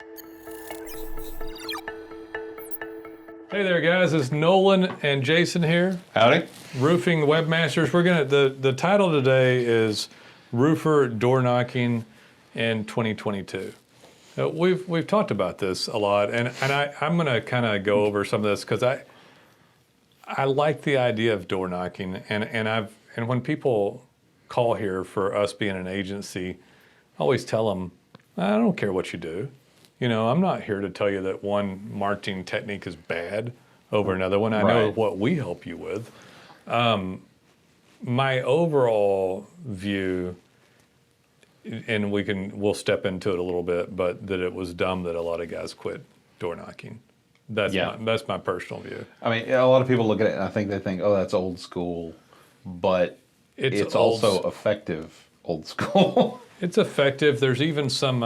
Hey there, guys. It's Nolan and Jason here. Howdy. Roofing Webmasters. The title today is Roofer Door Knocking in 2022. We've talked about this a lot, and I'm gonna kind of go over some of this because I like the idea of door knocking, and when people call here for us being an agency, I always tell them, I don't care what you do. You know, I'm not here to tell you that one marketing technique is bad over another one. I know what we help you with. My overall view, and we'll step into it a little bit, but that it was dumb that a lot of guys quit door knocking. That's my personal view. I mean, a lot of people look at it and I think they think, oh, that's old school, but it's also effective old school. It's effective. There's even some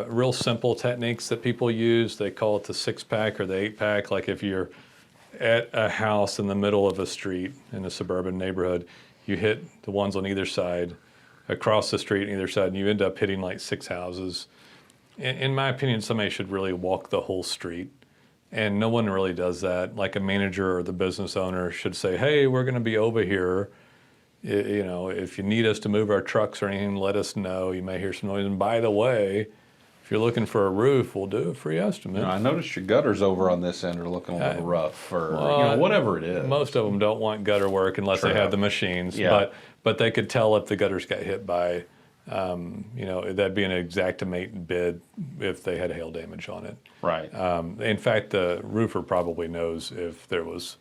real simple techniques that people use. They call it the 6-pack or the 8-pack. Like if you're at a house in the middle of a street in a suburban neighborhood, you hit the ones on either side, across the street on either side, and you end up hitting like 6 houses. In my opinion, somebody should really walk the whole street, and no one really does that. Like a manager or the business owner should say, hey, we're going to be over here. You know, if you need us to move our trucks or anything, let us know. You may hear some noise. And by the way, if you're looking for a roof, we'll do a free estimate. You know, I noticed your gutters over on this end are looking a little rough, or whatever it is. Most of them don't want gutter work unless they have the machines. Yeah. But they could tell if the gutters got hit by, you know, that'd be an Xactimate bid if they had hail damage on it. Right. In fact, the roofer probably knows if there was,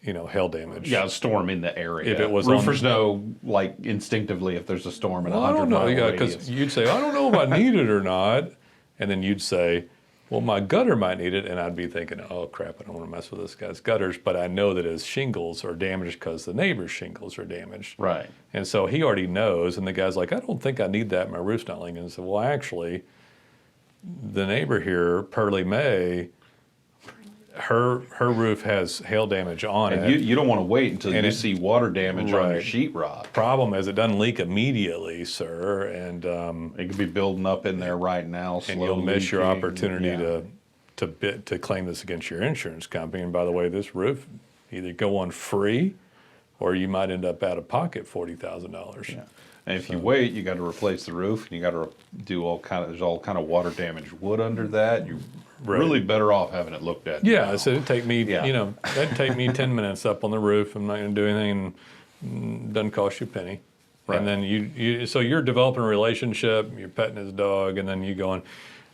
you know, hail damage. Yeah, a storm in the area. If it was roofers know, like, instinctively if there's a storm in 100 mile radius. Yeah, because you'd say, I don't know if I need it or not. And then you'd say, well, my gutter might need it. And I'd be thinking, oh, crap, I don't want to mess with this guy's gutters. But I know that his shingles are damaged because the neighbor's shingles are damaged. Right. And so he already knows. And the guy's like, I don't think I need that. My roof's not leaking. And so, well, actually, the neighbor here, Pearly May, her roof has hail damage on it. You don't want to wait until you see water damage on your sheetrock. Problem is, it doesn't leak immediately, sir, and it could be building up in there right now. And you'll miss your opportunity to claim this against your insurance company. And by the way, this roof either go on free, or you might end up out of pocket $40,000. Yeah. And if you wait, you got to replace the roof, and you got to do there's all kind of water damaged wood under that. You're really better off having it looked at. Yeah, so it'd take me, you know, that'd take me 10 minutes up on the roof. I'm not going to do anything, and doesn't cost you a penny. Right. And then so you're developing a relationship, you're petting his dog, and then you going,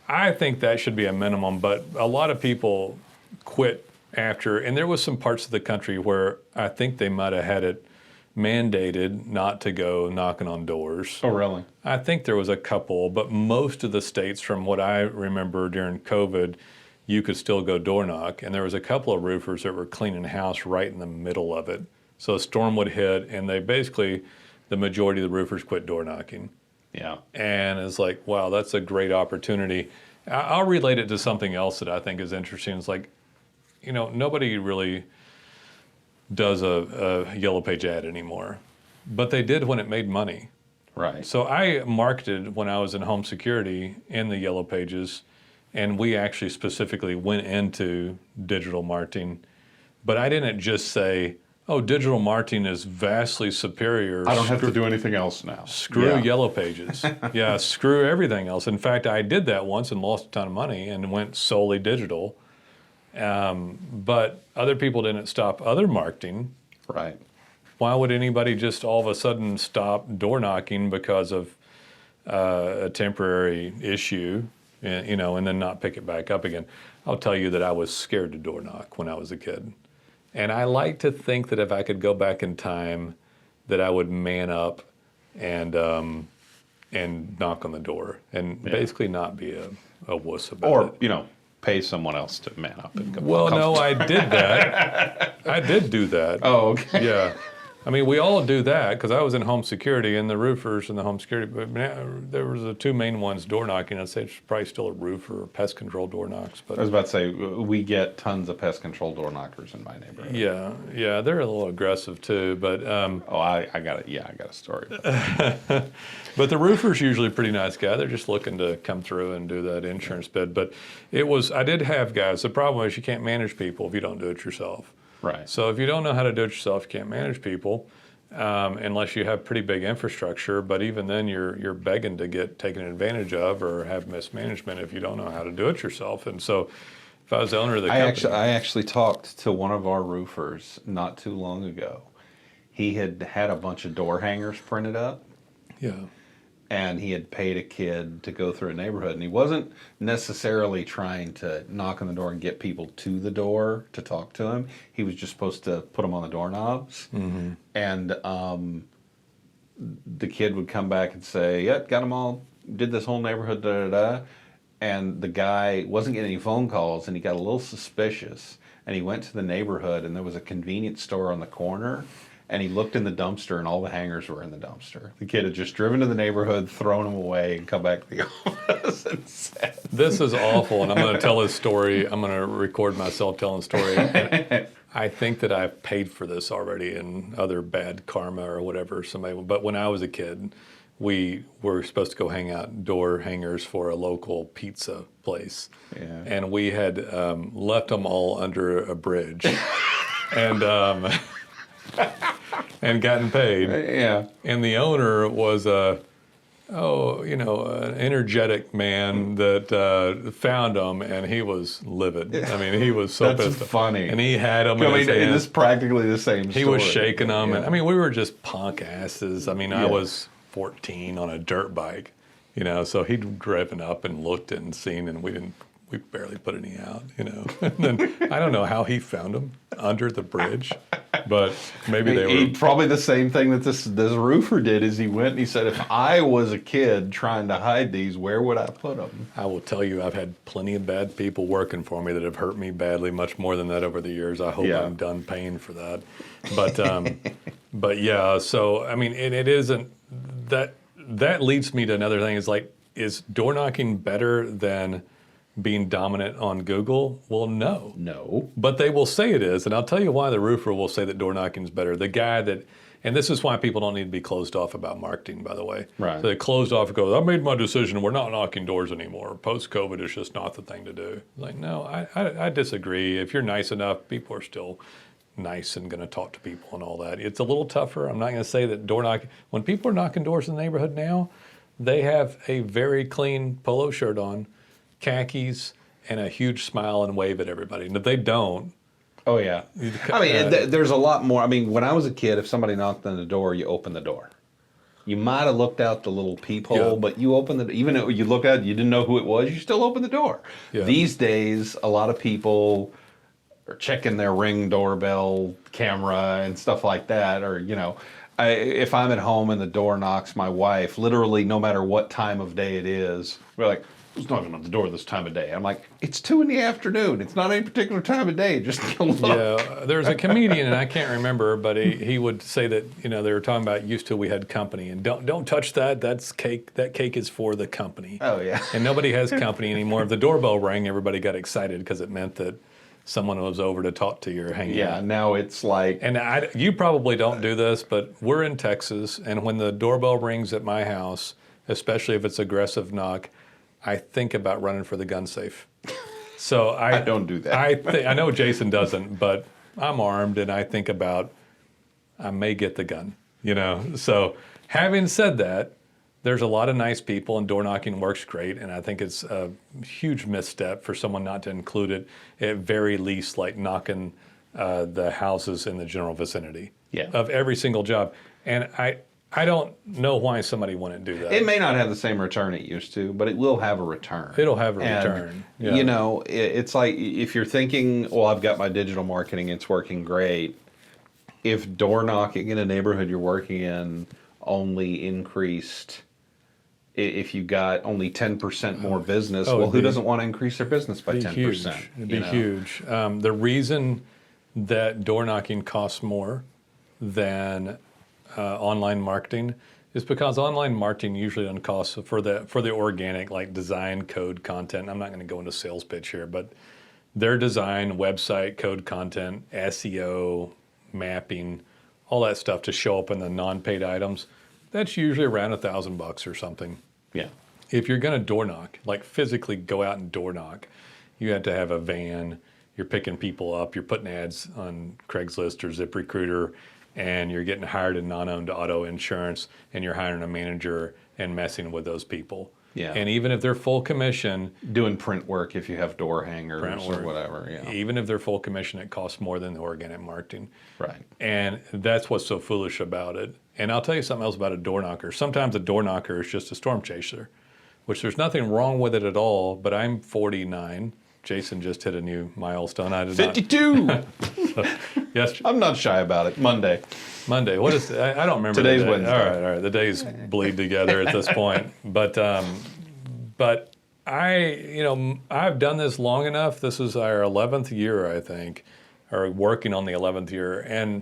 I think that should be a minimum, but a lot of people quit after, and there was some parts of the country where I think they might have had it mandated not to go knocking on doors. Oh, really? I think there was a couple, but most of the states, from what I remember during COVID, you could still go door knock. And there was a couple of roofers that were cleaning house right in the middle of it. So a storm would hit, and the majority of the roofers quit door knocking. Yeah. And it's like, wow, that's a great opportunity. I'll relate it to something else that I think is interesting. It's like, you know, nobody really does a Yellow Page ad anymore, but they did when it made money. Right. So I marketed when I was in home security in the Yellow Pages, and we actually specifically went into digital marketing, but I didn't just say, oh, digital marketing is vastly superior. I don't have to do anything else now. Screw Yellow Pages. Yeah, screw everything else. In fact, I did that once and lost a ton of money and went solely digital. But other people didn't stop other marketing. Right. Why would anybody just all of a sudden stop door knocking because of a temporary issue, you know, and then not pick it back up again? I'll tell you that I was scared to door knock when I was a kid. And I like to think that if I could go back in time, that I would man up and knock on the door and basically not be a wuss about it. Or, you know, pay someone else to man up and go. Well, no, I did that. I did do that. Oh, okay. Yeah. I mean, we all do that because I was in home security and the roofers and the home security, but there was the two main ones, door knocking. I'd say it's probably still a roofer or pest control door knocks. But I was about to say, we get tons of pest control door knockers in my neighborhood. yeah, they're a little aggressive too. But I got it. Yeah, I got a story about that. but the roofer's usually a pretty nice guy. They're just looking to come through and do that insurance bid. But I did have guys. The problem is you can't manage people if you don't do it yourself. Right. So if you don't know how to do it yourself, you can't manage people unless you have pretty big infrastructure. But even then, you're begging to get taken advantage of or have mismanagement if you don't know how to do it yourself. And so if I was the owner of the company... I actually talked to one of our roofers not too long ago. He had a bunch of door hangers printed up. Yeah. And he had paid a kid to go through a neighborhood, and he wasn't necessarily trying to knock on the door and get people to the door to talk to him. He was just supposed to put them on the doorknobs. Mm-hmm. And the kid would come back and say, "Yep, got them all, did this whole neighborhood, da-da-da." And the guy wasn't getting any phone calls, and he got a little suspicious. And he went to the neighborhood, and there was a convenience store on the corner. And he looked in the dumpster, and all the hangers were in the dumpster. The kid had just driven to the neighborhood, thrown them away, and come back to the office and said, "This is awful," and I'm going to tell his story. I'm going to record myself telling the story. And I think that I've paid for this already in other bad karma or whatever. But when I was a kid, we were supposed to go hang out door hangers for a local pizza place. Yeah. And we had left them all under a bridge. and... and gotten paid. Yeah. And the owner was an energetic man that found them, and he was livid. I mean, he was so That's pissed. funny. And he had them in his it hands. is practically the same story. He was shaking them. Yeah. And I mean, we were just punk asses. I mean, I was 14 on a dirt bike, so he'd driven up and looked and seen, and we barely put any out, And then I don't know how he found them under the bridge, but maybe they were probably the same thing that this roofer did. Is he went and he said, "If I was a kid trying to hide these, where would I put them?" I will tell you, I've had plenty of bad people working for me that have hurt me badly, much more than that over the years. I hope I'm done paying for that. But but yeah, so I mean, it isn't that leads me to another thing. Is door knocking better than being dominant on Google? Well, no. No. But they will say it is, and I'll tell you why the roofer will say that door knocking is better. The guy that, and this is why people don't need to be closed off about marketing, by the way. Right. So they closed off and go, "I made my decision, we're not knocking doors anymore. Post-COVID is just not the thing to do." Like, no, I disagree. If you're nice enough, people are still nice and going to talk to people and all that. It's a little tougher. I'm not going to say that door knocking, when people are knocking doors in the neighborhood now, they have a very clean polo shirt on, khakis, and a huge smile and wave at everybody. And if they don't... Oh, yeah. I mean, there's a lot more. I mean, when I was a kid, if somebody knocked on the door, you opened the door. You might have looked out the little peephole, but you opened it. Even if you look out, you didn't know who it was, you still opened the door. Yeah. These days, a lot of people are checking their Ring doorbell camera and stuff like that, or, if I'm at home and the door knocks, my wife, literally no matter what time of day it is, we're like, "Who's knocking on the door this time of day?" I'm like, "It's 2 PM. It's not any particular time of day. Just look." Yeah, there's a comedian, and I can't remember, but he would say that, they were talking about used to we had company, and don't touch that. That's cake. That cake is for the company. Oh, yeah. And nobody has company anymore. If the doorbell rang, everybody got excited because it meant that someone was over to talk to you or hang out. Yeah, now it's like... And you probably don't do this, but we're in Texas, and when the doorbell rings at my house, especially if it's aggressive knock, I think about running for the gun safe. So I don't do that. I know Jason doesn't, but I'm armed, and I think about I may get the gun, So having said that, there's a lot of nice people, and door knocking works great, and I think it's a huge misstep for someone not to include it, at very least, like knocking the houses in the general vicinity of every single job. And I don't know why somebody wouldn't do that. It may not have the same return it used to, but it will have a return. It'll have a return. Yeah. It's like if you're thinking, "Well, I've got my digital marketing, it's working great." If door knocking in a neighborhood you're working in only increased, if you got only 10% more business, who doesn't want to increase their business by 10%? It'd be huge. The reason that door knocking costs more than online marketing is because online marketing usually doesn't cost for the organic, like design, code, content. I'm not going to go into sales pitch here, but their design, website, code, content, SEO, mapping, all that stuff to show up in the non-paid items, that's usually around $1,000 or something. Yeah. If you're going to door knock, like physically go out and door knock, you have to have a van, you're picking people up, you're putting ads on Craigslist or ZipRecruiter, and you're getting hired in non-owned auto insurance, and you're hiring a manager and messing with those people. Yeah. And even if they're full commission, doing print work if you have door hangers or work, whatever. Yeah. Even if they're full commission, it costs more than the organic marketing. Right. And that's what's so foolish about it. And I'll tell you something else about a door knocker. Sometimes a door knocker is just a storm chaser, which there's nothing wrong with it at all, but I'm 49. Jason just hit a new milestone. I did 52! Yes. I'm not shy about it. Monday. What is, I don't remember. Today's the day. Wednesday. All right. The days bleed together at this point. But I've done this long enough. This is our 11th year, I think, or working on the 11th year. And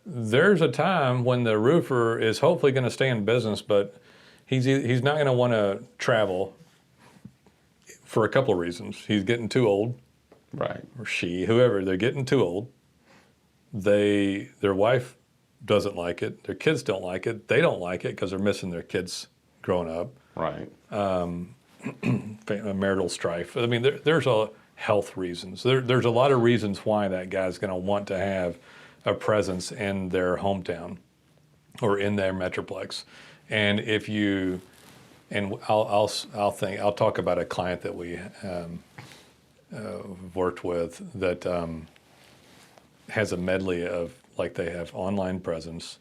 there's a time when the roofer is hopefully going to stay in business, but he's not going to want to travel for a couple of reasons. He's getting too old. Right. Or she, whoever, they're getting too old. Their wife doesn't like it. Their kids don't like it. They don't like it because they're missing their kids growing up. Right. Marital strife. I mean, there's a health reasons. There's a lot of reasons why that guy's going to want to have a presence in their hometown or in their metroplex. And if you, and I'll talk about a client that we worked with that has a medley of, like, they have online presence,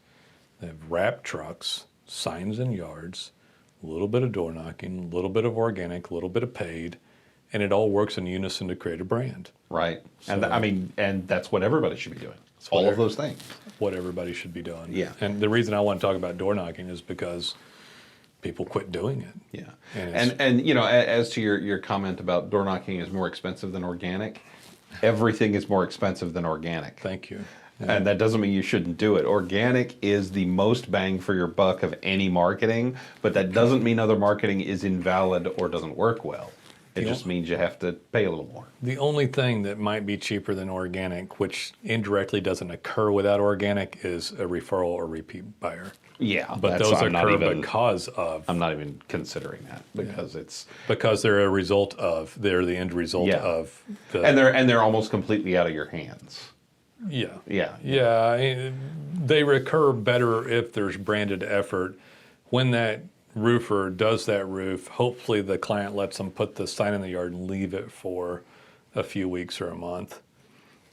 they have wrap trucks, signs in yards, a little bit of door knocking, a little bit of organic, a little bit of paid, and it all works in unison to create a brand. Right. So, and that's what everybody should be doing. All of those things. What everybody should be doing. Yeah. And the reason I want to talk about door knocking is because people quit doing it. Yeah. And you know, as to your comment about door knocking is more expensive than organic, everything is more expensive than organic. Thank you. And that doesn't mean you shouldn't do it. Organic is the most bang for your buck of any marketing, but that doesn't mean other marketing is invalid or doesn't work well. It just means you have to pay a little more. The only thing that might be cheaper than organic, which indirectly doesn't occur without organic, is a referral or repeat buyer. Yeah, but those occur because of. I'm not even considering that because it's because they're they're the end result of. And they're almost completely out of your hands. Yeah. Yeah. Yeah. They recur better if there's branded effort. When that roofer does that roof, hopefully the client lets them put the sign in the yard and leave it for a few weeks or a month.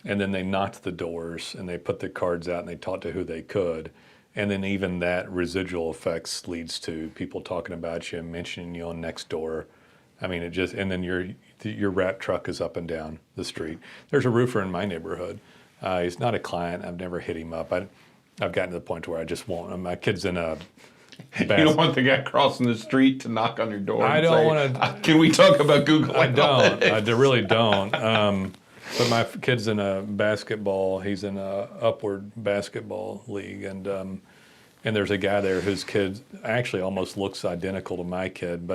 And then they knocked the doors and they put the cards out and they talked to who they could. And then even that residual effects leads to people talking about you and mentioning you on Nextdoor. I mean, and then your wrap truck is up and down the street. There's a roofer in my neighborhood. He's not a client. I've never hit him up. I've gotten to the point where I just won't. My kid's in a. You don't want the guy crossing the street to knock on your door. I don't want to. Can we talk about Google? I don't. I really don't. But my kid's in a basketball. He's in a upward basketball league, and there's a guy there whose kid actually almost looks identical to my kid,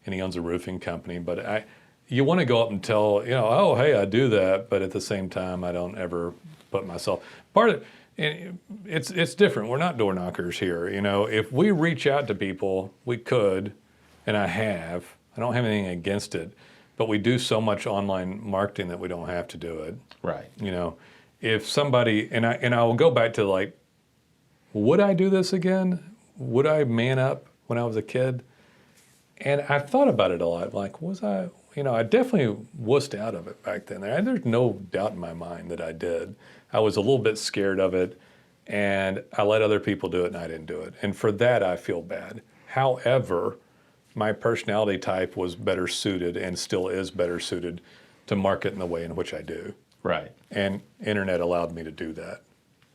and he owns a roofing company. But you want to go up and tell, oh, hey, I do that, but at the same time, I don't ever put myself part of. And it's different. We're not door knockers here. If we reach out to people, we could, and I have. I don't have anything against it, but we do so much online marketing that we don't have to do it. Right. If somebody and I will go back to, like, would I do this again? Would I man up when I was a kid? And I thought about it a lot. Like, was I? I definitely wussed out of it back then. There's no doubt in my mind that I did. I was a little bit scared of it, and I let other people do it, and I didn't do it. And for that, I feel bad. However, my personality type was better suited and still is better suited to market in the way in which I do. Right. And internet allowed me to do that.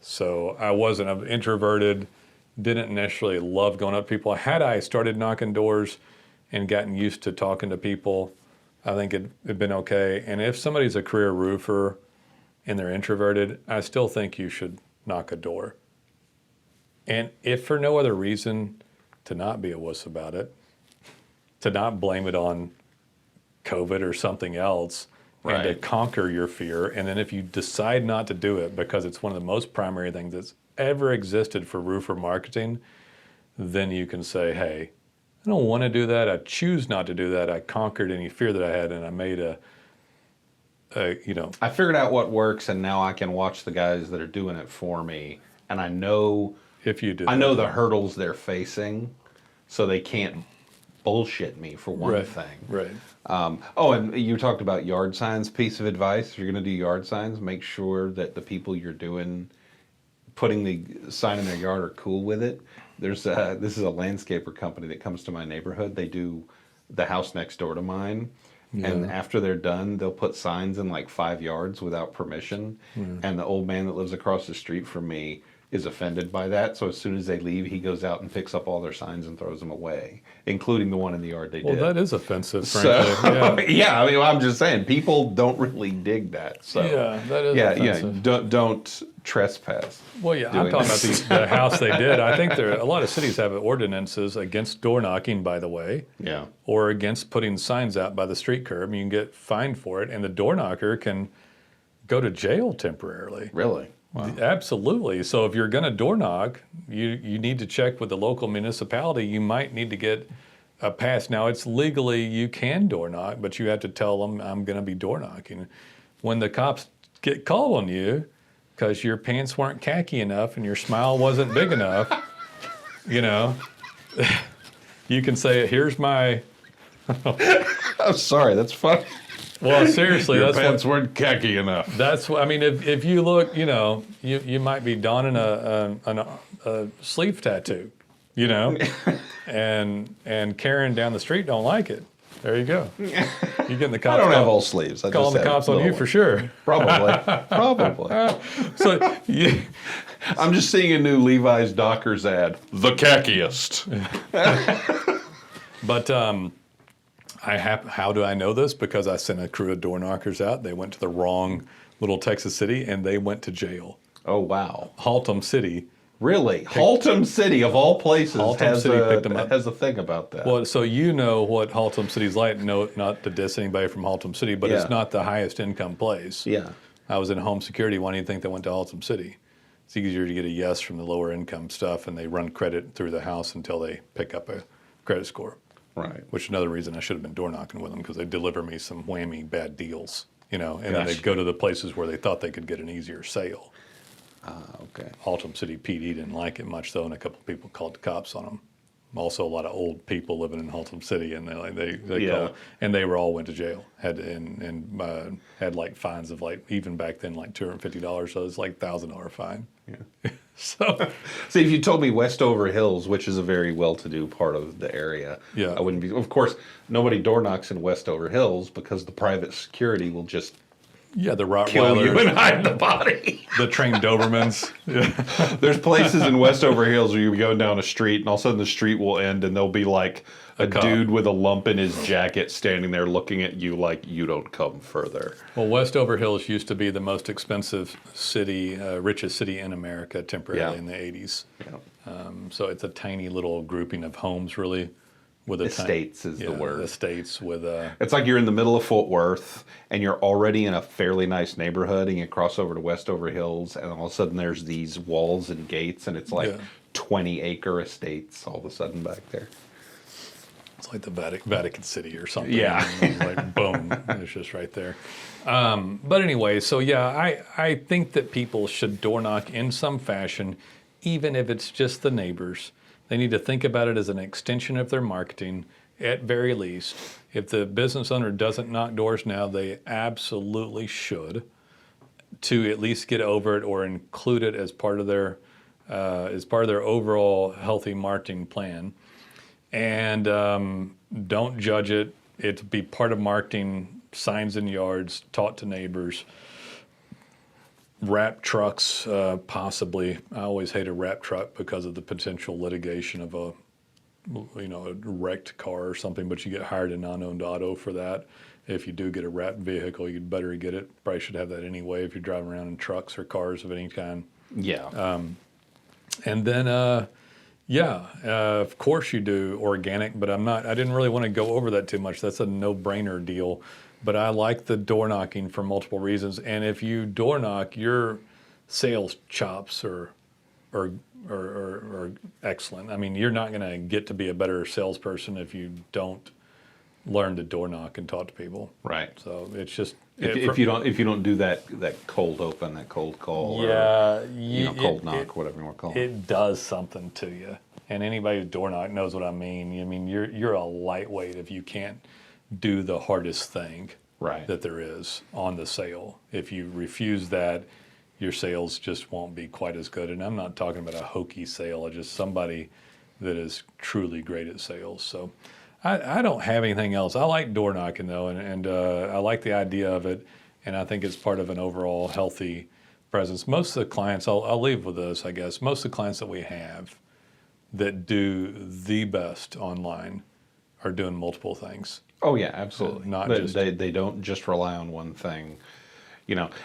So I wasn't introverted, didn't necessarily love going up to people. Had I started knocking doors and gotten used to talking to people, I think it'd been okay. And if somebody's a career roofer and they're introverted, I still think you should knock a door. And if for no other reason, to not be a wuss about it, to not blame it on COVID or something else, and to conquer your fear. And then if you decide not to do it because it's one of the most primary things that's ever existed for roofer marketing, then you can say, hey, I don't want to do that. I choose not to do that. I conquered any fear that I had, and I made I figured out what works, and now I can watch the guys that are doing it for me, and I know the hurdles they're facing, so they can't bullshit me for one thing. Right. And you talked about yard signs. Piece of advice: if you're going to do yard signs, make sure that the people you're putting the sign in their yard are cool with it. This is a landscaper company that comes to my neighborhood. They do the house next door to mine. Yeah. And after they're done, they'll put signs in like 5 yards without permission. Mm. And the old man that lives across the street from me is offended by that. So as soon as they leave, he goes out and picks up all their signs and throws them away, including the one in the yard they did. Well, that is offensive, frankly. So, yeah, I mean, I'm just saying, people don't really dig that. So yeah, that is offensive. Yeah, don't trespass. Well, yeah, I'm talking about the house they did. I think a lot of cities have ordinances against door knocking, by the way. Yeah. Or against putting signs out by the street curb. You can get fined for it, and the door knocker can go to jail temporarily. Really? Wow. Absolutely. So if you're going to door knock, you need to check with the local municipality. You might need to get a pass. Now, it's legally you can door knock, but you have to tell them, I'm going to be door knocking. When the cops get called on you because your pants weren't khaki enough and your smile wasn't big enough, you can say, here's my... I'm sorry, that's funny. Well, seriously, your pants weren't khaki enough. That's what I mean. If you look, you might be donning a sleeve tattoo, and Karen down the street don't like it. There you go. You getting the cops? I don't have all sleeves. I calling just the cops on you for sure. Probably. So I'm just seeing a new Levi's Dockers ad. The khackiest. But how do I know this? Because I sent a crew of door knockers out. They went to the wrong little Texas city, and they went to jail. Oh, wow. Haltom City. Really? Haltom City, of all places, has a thing about that. Well, so you know what Haltom City's like. No, not to diss anybody from Haltom City, but it's not the highest income place. Yeah. I was in home security. Why do you think they went to Haltom City? It's easier to get a yes from the lower income stuff, and they run credit through the house until they pick up a credit score. Right. Which is another reason I should have been door knocking with them, because they deliver me some whammy bad deals, and then they go to the places where they thought they could get an easier sale. Okay. Haltom City PD didn't like it much though, and a couple of people called the cops on them. Also, a lot of old people living in Haltom City, and they were all went to jail. Had like fines of like, even back then, like $250. So it's like $1,000 fine. Yeah. So, see, if you told me Westover Hills, which is a very well-to-do part of the area, I wouldn't be. Of course, nobody door knocks in Westover Hills because the private security will just the Rottweilers, kill you and hide the body. The trained Dobermans. There's places in Westover Hills where you go down a street, and all of a sudden the street will end, and there'll be like a dude with a lump in his jacket standing there looking at you like you don't come further. Well, Westover Hills used to be the most expensive city, richest city in America temporarily in the 80s. Yeah. So it's a tiny little grouping of homes, really. With estates is the word. Estates with It's like you're in the middle of Fort Worth, and you're already in a fairly nice neighborhood, and you cross over to Westover Hills, and all of a sudden there's these walls and gates, and it's like 20-acre estates all of a sudden back there. It's like the Vatican City or something. Yeah. Like, boom, it's just right there. But anyway, so I think that people should door knock in some fashion, even if it's just the neighbors. They need to think about it as an extension of their marketing, at very least. If the business owner doesn't knock doors now, they absolutely should, to at least get over it or include it as part of their overall healthy marketing plan. And don't judge it. It'd be part of marketing, signs in yards, taught to neighbors. Wrap trucks, possibly. I always hate a wrap truck because of the potential litigation of a wrecked car or something, but you get hired a non-owned auto for that. If you do get a wrapped vehicle, you'd better get it. Probably should have that anyway if you're driving around in trucks or cars of any kind. Yeah. And then, of course you do organic, but I didn't really want to go over that too much. That's a no-brainer deal. But I like the door knocking for multiple reasons. And if you door knock, your sales chops are excellent. I mean, you're not going to get to be a better salesperson if you don't learn to door knock and talk to people. Right. So it's just if you don't do that cold open, that cold call, yeah, or cold knock, whatever you want to call it. It does something to you. And anybody who's door knock knows what I mean. I mean, you're a lightweight if you can't do the hardest thing that there is on the sale. If you refuse that, your sales just won't be quite as good. And I'm not talking about a hokey sale, just somebody that is truly great at sales. So I don't have anything else. I like door knocking though, and I like the idea of it, and I think it's part of an overall healthy presence. Most of the clients, I'll leave with this, I guess, most of the clients that we have that do the best online are doing multiple things. Oh yeah, absolutely. They don't just rely on one thing,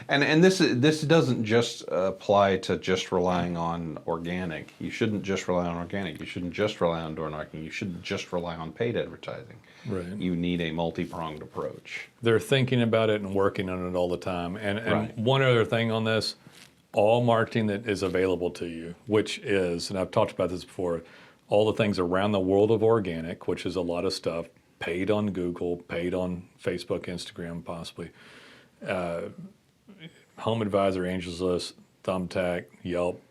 And this doesn't just apply to just relying on organic. You shouldn't just rely on organic. You shouldn't just rely on door knocking. You shouldn't just rely on paid advertising. Right. You need a multi-pronged approach. They're thinking about it and working on it all the time. And one other thing on this, all marketing that is available to you, which is, and I've talked about this before, all the things around the world of organic, which is a lot of stuff, paid on Google, paid on Facebook, Instagram, possibly. Home Advisor, Angels List, Thumbtack, Yelp,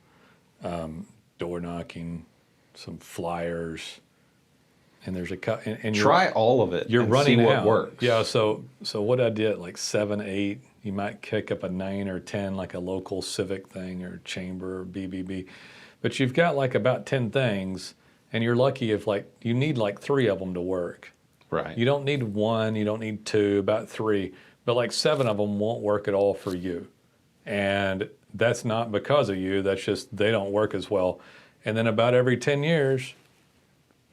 door knocking, some flyers, and there's and try all of it. You're and running see what out. works. Yeah. So what I did, like 7, 8, you might kick up a 9 or 10, like a local civic thing or chamber or BBB, but you've got like about 10 things, and you're lucky if you need 3 of them to work. Right. You don't need 1, you don't need 2, about 3, but 7 of them won't work at all for you. And that's not because of you, that's just they don't work as well. And then about every 10 years,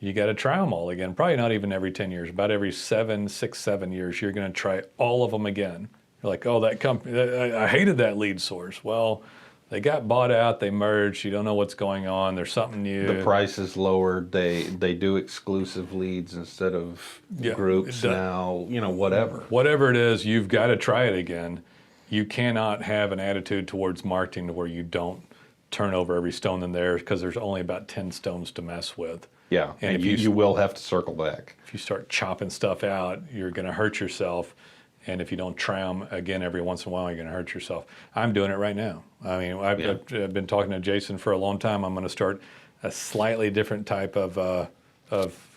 you got to try them all again. Probably not even every 10 years, about every 7 years, you're going to try all of them again. You're like, oh, that company, I hated that lead source. Well, they got bought out, they merged, you don't know what's going on, there's something new. The price is lowered, they do exclusive leads instead of groups now, whatever. Whatever it is, you've got to try it again. You cannot have an attitude towards marketing to where you don't turn over every stone in there, because there's only about 10 stones to mess with. Yeah, and if you will have to circle back. If you start chopping stuff out, you're going to hurt yourself. And if you don't try them again every once in a while, you're going to hurt yourself. I'm doing it right now. I mean, I've been talking to Jason for a long time. I'm going to start a slightly different type of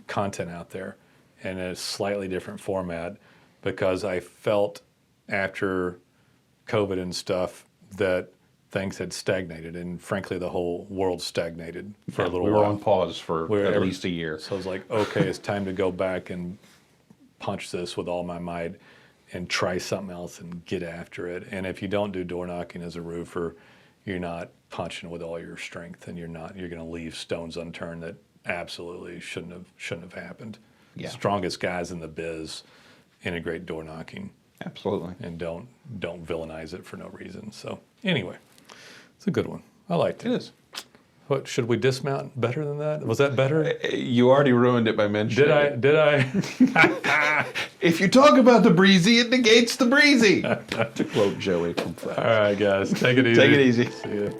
content out there, and a slightly different format, because I felt after COVID and stuff that things had stagnated, and frankly, the whole world stagnated for a little while. We were on pause for at least a year. So I was like, okay, it's time to go back and punch this with all my might and try something else and get after it. And if you don't do door knocking as a roofer, you're not punching with all your strength, and you're going to leave stones unturned that absolutely shouldn't have happened. Yeah. Strongest guys in the biz integrate door knocking. Absolutely. And don't villainize it for no reason. So anyway, it's a good one. I liked it. It is. What, should we dismount better than that? Was that better? You already ruined it by mentioning it. Did I? If you talk about the breezy, it negates the breezy. To quote Joey from Friends. All right, guys. Take it easy. Take it easy. See ya.